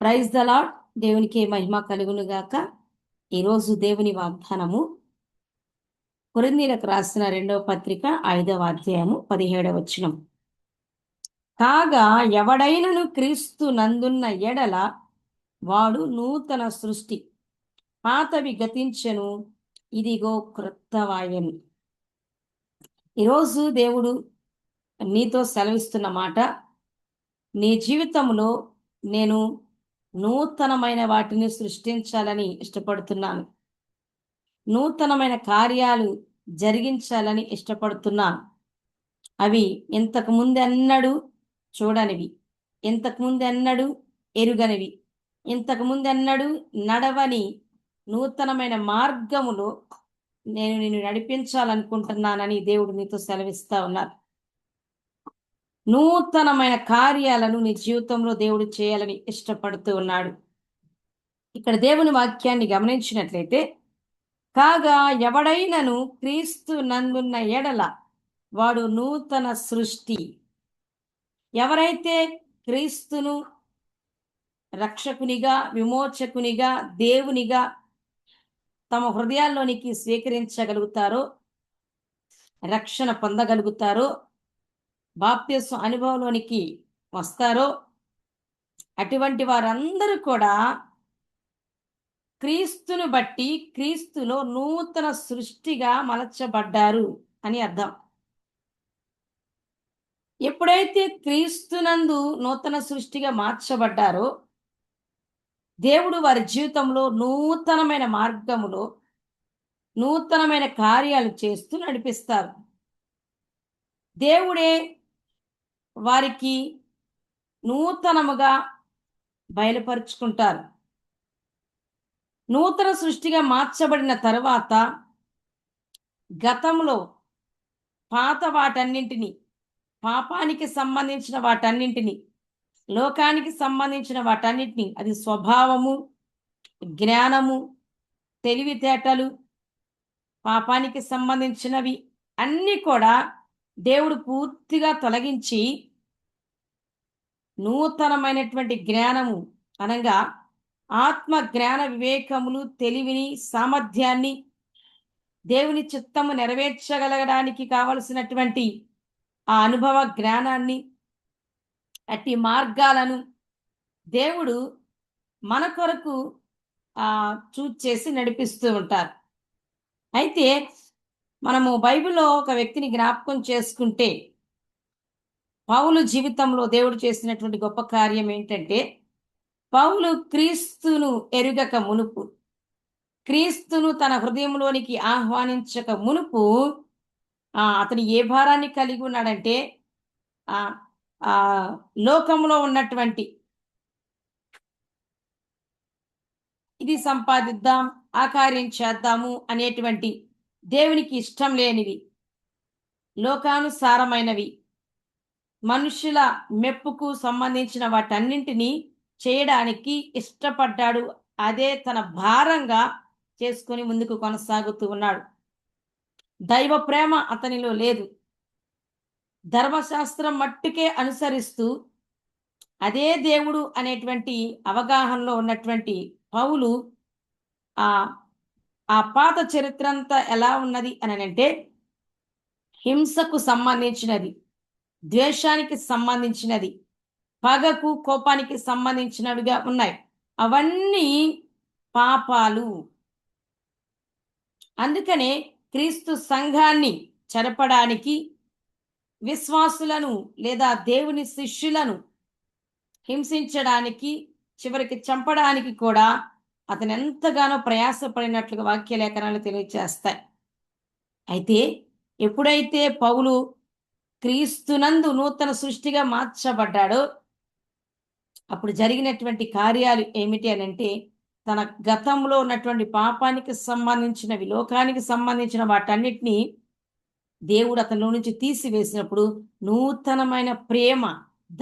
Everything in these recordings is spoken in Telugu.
Praise the lord. దేవునికి మహిమ కలుగును గాక. ఈరోజు దేవుని వాగ్దానము కొరింథీయులకు రాసిన 2వ పత్రిక 5వ అధ్యాయము 17వ వచనం. కాగా ఎవడైనను క్రీస్తు నందున్న ఎడల వాడు నూతన సృష్టి, పాతవి గతించెను, ఇదిగో క్రొత్తవాయెను. ఈరోజు దేవుడు నీతో సెలవిస్తున్న మాట, నీ జీవితంలో నేను నూతనమైన వాటిని సృష్టించాలని ఇష్టపడుతున్నాను. నూతనమైన కార్యాలు జరిగించాలని ఇష్టపడుతున్నాను. అవి ఇంతకు ముందెన్నడూ చూడనివి, ఇంతకు ముందెన్నడూ ఎరుగనివి, ఇంతకు ముందెన్నడూ నడవని నూతనమైన మార్గములో నేను నిన్ను నడిపించాలనుకుంటున్నానని దేవుడు నీతో సెలవిస్తా ఉన్నారు. నూతనమైన కార్యాలను నీ జీవితంలో దేవుడు చేయాలని ఇష్టపడుతూ ఉన్నాడు. ఇక్కడ దేవుని వాక్యాన్ని గమనించినట్లయితే, కాగా ఎవడైనను క్రీస్తు నందున్న ఎడల వాడు నూతన సృష్టి. ఎవరైతే క్రీస్తును రక్షకునిగా, విమోచకునిగా, దేవునిగా తమ హృదయాల్లోనికి స్వీకరించగలుగుతారో, రక్షణ పొందగలుగుతారో, బాప్తిస్మ అనుభవంలోనికి వస్తారో, అటువంటి వారందరూ కూడా క్రీస్తును బట్టి క్రీస్తులో నూతన సృష్టిగా మలచబడ్డారు అని అర్థం. ఎప్పుడైతే క్రీస్తునందు నూతన సృష్టిగా మార్చబడ్డారో, దేవుడు వారి జీవితంలో నూతనమైన మార్గములో నూతనమైన కార్యాలు చేస్తూ నడిపిస్తారు. దేవుడే వారికి నూతనముగా బయలుపరుచుకుంటారు. నూతన సృష్టిగా మార్చబడిన తరువాత గతంలో పాత వాటన్నింటినీ, పాపానికి సంబంధించిన వాటన్నింటినీ, లోకానికి సంబంధించిన వాటన్నింటినీ, అది స్వభావము, జ్ఞానము, తెలివితేటలు, పాపానికి సంబంధించినవి అన్నీ కూడా దేవుడు పూర్తిగా తొలగించి నూతనమైనటువంటి జ్ఞానము అనగా ఆత్మ జ్ఞాన వివేకములు, తెలివిని, సామర్థ్యాన్ని, దేవుని చిత్తము నెరవేర్చగలగడానికి కావలసినటువంటి ఆ అనుభవ జ్ఞానాన్ని, అట్టి మార్గాలను దేవుడు మన కొరకు చూజ్ చేసి నడిపిస్తూ ఉంటారు. అయితే మనము బైబిల్లో ఒక వ్యక్తిని జ్ఞాపకం చేసుకుంటే, పౌలు జీవితంలో దేవుడు చేసినటువంటి గొప్ప కార్యం ఏంటంటే, పౌలు క్రీస్తును ఎరుగక మునుపు, క్రీస్తును తన హృదయంలోనికి ఆహ్వానించక మునుపు అతను ఏ భారాన్ని కలిగి ఉన్నాడంటే, లోకంలో ఉన్నటువంటి ఇది సంపాదిద్దాం, ఆ కార్యం చేద్దాము అనేటువంటి దేవునికి ఇష్టం లేనివి, లోకానుసారమైనవి, మనుషుల మెప్పుకు సంబంధించిన వాటన్నింటినీ చేయడానికి ఇష్టపడ్డాడు. అదే తన భారంగా చేసుకొని ముందుకు కొనసాగుతూ ఉన్నాడు. దైవ ప్రేమ అతనిలో లేదు. ధర్మశాస్త్రం మట్టుకే అనుసరిస్తూ అదే దేవుడు అనేటువంటి అవగాహనలో ఉన్నటువంటి పౌలు ఆ పాత చరిత్ర అంతా ఎలా ఉన్నది అని అంటే, హింసకు సంబంధించినది, ద్వేషానికి సంబంధించినది, పగకు, కోపానికి సంబంధించినవిగా ఉన్నాయి. అవన్నీ పాపాలు. అందుకనే క్రీస్తు సంఘాన్ని చెరపడానికి, విశ్వాసులను లేదా దేవుని శిష్యులను హింసించడానికి, చివరికి చంపడానికి కూడా అతను ఎంతగానో ప్రయాసపడినట్లుగా వాక్య లేఖనాలు తెలియజేస్తాయి. అయితే ఎప్పుడైతే పౌలు క్రీస్తునందు నూతన సృష్టిగా మార్చబడ్డాడో, అప్పుడు జరిగినటువంటి కార్యాలు ఏమిటి అని అంటే, తన గతంలో ఉన్నటువంటి పాపానికి సంబంధించినవి, లోకానికి సంబంధించిన వాటన్నిటినీ దేవుడు అతనిలో నుంచి తీసివేసినప్పుడు నూతనమైన ప్రేమ,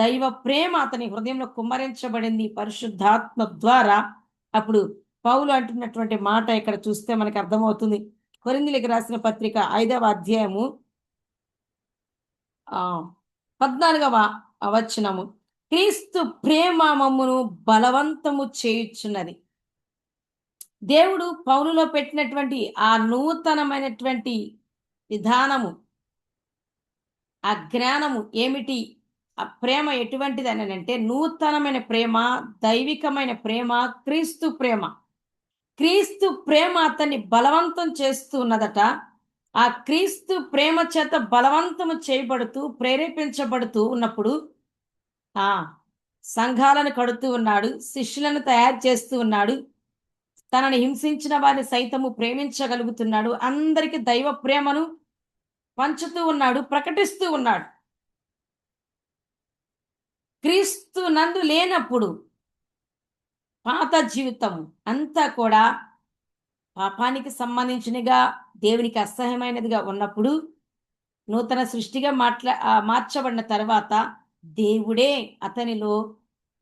దైవ ప్రేమ అతని హృదయంలో కుమ్మరించబడింది పరిశుద్ధాత్మ ద్వారా. అప్పుడు పౌలు అంటున్నటువంటి మాట ఇక్కడ చూస్తే మనకు అర్థమవుతుంది. కొరింథీయులకు రాసిన పత్రిక 5వ అధ్యాయము 14వ వచనము. క్రీస్తు ప్రేమ మమ్మును బలవంతము చేయుచున్నది. దేవుడు పౌలులో పెట్టినటువంటి ఆ నూతనమైనటువంటి విధానము, ఆ జ్ఞానము ఏమిటి? ఆ ప్రేమ ఎటువంటిది అని అంటే, నూతనమైన ప్రేమ, దైవికమైన ప్రేమ, క్రీస్తు ప్రేమ. క్రీస్తు ప్రేమ అతన్ని బలవంతం చేస్తూ ఉన్నదట. ఆ క్రీస్తు ప్రేమ చేత బలవంతము చేయబడుతూ, ప్రేరేపించబడుతూ ఉన్నప్పుడు ఆ సంఘాలను కడుతూ ఉన్నాడు. శిష్యులను తయారు చేస్తూ ఉన్నాడు. తనని హింసించిన వారిని సైతము ప్రేమించగలుగుతున్నాడు. అందరికి దైవ ప్రేమను పంచుతూ ఉన్నాడు, ప్రకటిస్తూ ఉన్నాడు. క్రీస్తు నందు లేనప్పుడు పాత జీవితం అంతా కూడా పాపానికి సంబంధించినగా, దేవునికి అసహ్యమైనదిగా ఉన్నప్పుడు నూతన సృష్టిగా మార్చబడిన తర్వాత దేవుడే అతనిలో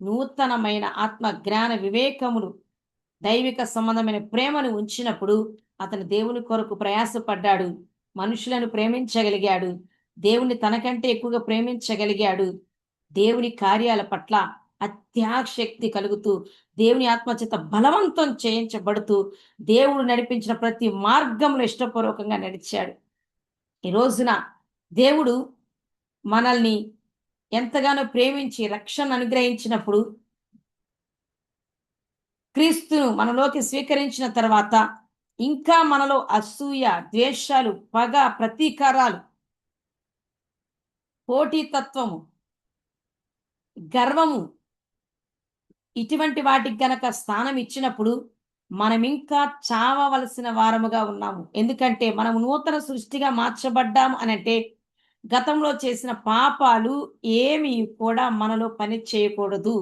నూతనమైన ఆత్మ జ్ఞాన వివేకములు, దైవిక సంబంధమైన ప్రేమను ఉంచినప్పుడు అతను దేవుని కొరకు ప్రయాసపడ్డాడు. మనుషులను ప్రేమించగలిగాడు. దేవుని తనకంటే ఎక్కువగా ప్రేమించగలిగాడు. దేవుని కార్యాల పట్ల అత్యాశక్తి కలుగుతూ, దేవుని ఆత్మచేత బలవంతం చేయించబడుతూ, దేవుడు నడిపించిన ప్రతి మార్గంలో ఇష్టపూర్వకంగా నడిచాడు. ఈ రోజున దేవుడు మనల్ని ఎంతగానో ప్రేమించి రక్షణ అనుగ్రహించినప్పుడు, క్రీస్తును మనలోకి స్వీకరించిన తర్వాత ఇంకా మనలో అసూయ, ద్వేషాలు, పగ, ప్రతీకారాలు, పోటీతత్వము, గర్వము ఇటువంటి వాటికి గనక స్థానం ఇచ్చినప్పుడు మనమింకా చావవలసిన వారముగా ఉన్నాము. ఎందుకంటే మనము నూతన సృష్టిగా మార్చబడ్డాము అనంటే గతంలో చేసిన పాపాలు ఏమి కూడా మనలో పని చేయకూడదు.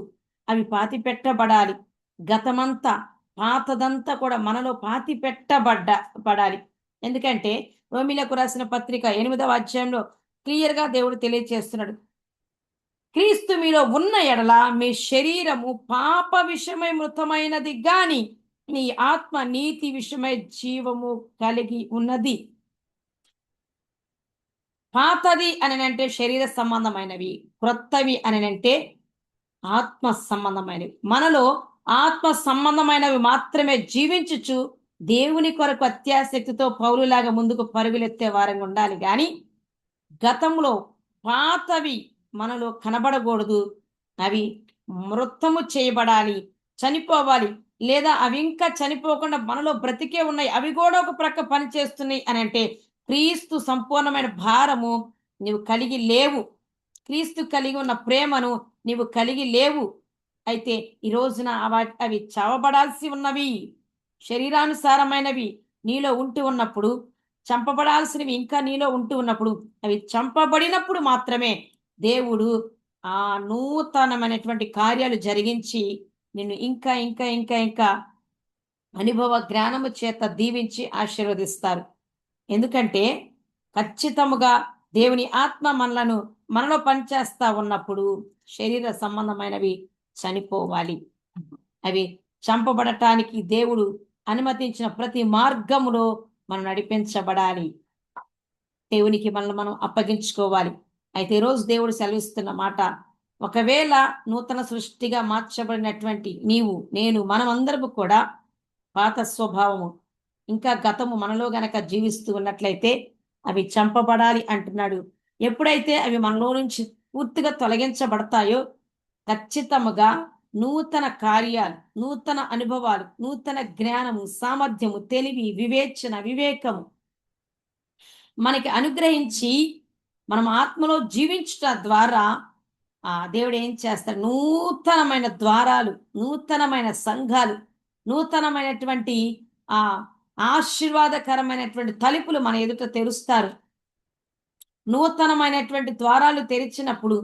అవి పాతిపెట్టబడాలి. గతమంతా పాతదంతా కూడా మనలో పడాలి. ఎందుకంటే రోమీయులకు రాసిన పత్రిక 8వ అధ్యాయంలో క్లియర్‌గా దేవుడు తెలియజేస్తున్నాడు. క్రీస్తు మీలో ఉన్న ఎడల మీ శరీరము పాప విషయమై మృతమైనది గాని నీ ఆత్మ నీతి విషయమై జీవము కలిగి ఉన్నది. పాతది అనంటే శరీర సంబంధమైనవి, క్రొత్తవి అనంటే ఆత్మ సంబంధమైనవి. మనలో ఆత్మ సంబంధమైనవి మాత్రమే జీవించుచు దేవుని కొరకు అత్యాసక్తితో పౌలులాగా ముందుకు పరుగులెత్తే వారంగా ఉండాలి గాని గతంలో పాతవి మనలో కనబడకూడదు. అవి మృతము చేయబడాలి, చనిపోవాలి. లేదా అవి ఇంకా చనిపోకుండా మనలో బ్రతికే ఉన్నాయి, అవి కూడా ఒక ప్రక్క పనిచేస్తున్నాయి అని అంటే క్రీస్తు సంపూర్ణమైన భారము నీవు కలిగి లేవు. క్రీస్తు కలిగి ఉన్న ప్రేమను నీవు కలిగి లేవు. అయితే ఈ రోజున అవి చావబడాల్సి ఉన్నవి, శరీరానుసారమైనవి నీలో ఉంటూ ఉన్నప్పుడు, చంపబడాల్సినవి ఇంకా నీలో ఉంటూ ఉన్నప్పుడు, అవి చంపబడినప్పుడు మాత్రమే దేవుడు ఆ నూతనమైనటువంటి కార్యాలు జరిగించి నిన్ను ఇంకా ఇంకా ఇంకా ఇంకా అనుభవ జ్ఞానము చేత దీవించి ఆశీర్వదిస్తారు. ఎందుకంటే ఖచ్చితముగా దేవుని ఆత్మ మనలో పనిచేస్తా ఉన్నప్పుడు శరీర సంబంధమైనవి చనిపోవాలి. అవి చంపబడటానికి దేవుడు అనుమతించిన ప్రతి మార్గములో మనం నడిపించబడాలి. దేవునికి మనల్ని మనం అప్పగించుకోవాలి. అయితే ఈరోజు దేవుడు సెలవిస్తున్న మాట, ఒకవేళ నూతన సృష్టిగా మార్చబడినటువంటి నీవు, నేను, మనమందరము కూడా పాత స్వభావము, ఇంకా గతము మనలో గనక జీవిస్తూ ఉన్నట్లయితే అవి చంపబడాలి అంటున్నాడు. ఎప్పుడైతే అవి మనలో నుంచి పూర్తిగా తొలగించబడతాయో ఖచ్చితముగా నూతన కార్యాలు, నూతన అనుభవాలు, నూతన జ్ఞానము, సామర్థ్యము, తెలివి, వివేచన, వివేకము మనకి అనుగ్రహించి మనం ఆత్మలో జీవించుట ద్వారా దేవుడు ఏం చేస్తాడు? నూతనమైన ద్వారాలు, నూతనమైన సంఘాలు, నూతనమైనటువంటి ఆ ఆశీర్వాదకరమైనటువంటి తలుపులు మన ఎదుట తెరుస్తారు. నూతనమైనటువంటి ద్వారాలు తెరిచినప్పుడు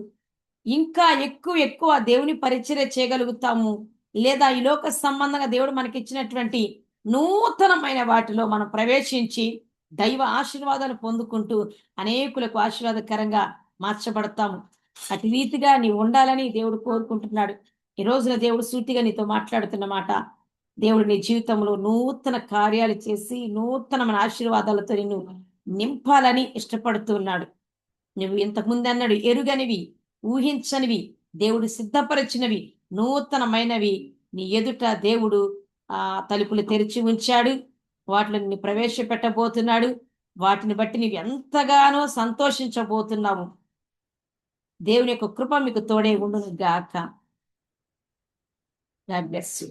ఇంకా ఎక్కువ దేవుని పరిచర్య చేయగలుగుతాము. లేదా ఈ లోక సంబంధంగా దేవుడు మనకిచ్చినటువంటి నూతనమైన వాటిలో మనం ప్రవేశించి దైవ ఆశీర్వాదాలు పొందుకుంటూ అనేకులకు ఆశీర్వాదకరంగా మార్చబడతాము. అటు రీతిగా నీవు ఉండాలని దేవుడు కోరుకుంటున్నాడు. ఈ రోజున దేవుడు సూటిగా నీతో మాట్లాడుతున్న మాట, దేవుడు నీ జీవితంలో నూతన కార్యాలు చేసి నూతనమైన ఆశీర్వాదాలతో నిన్ను నింపాలని ఇష్టపడుతున్నాడు. నువ్వు ఇంతకుముందు అన్నాడు, ఎరుగనివి, ఊహించనివి దేవుడు సిద్ధపరిచినవి నూతనమైనవి నీ ఎదుట దేవుడు తలుపులు తెరిచి ఉంచాడు. వాటిలో నిన్ను ప్రవేశపెట్టబోతున్నాడు. వాటిని బట్టి నీవు ఎంతగానో సంతోషించబోతున్నావు. దేవుని యొక్క కృప మీకు తోడే ఉండును గాక. God bless you.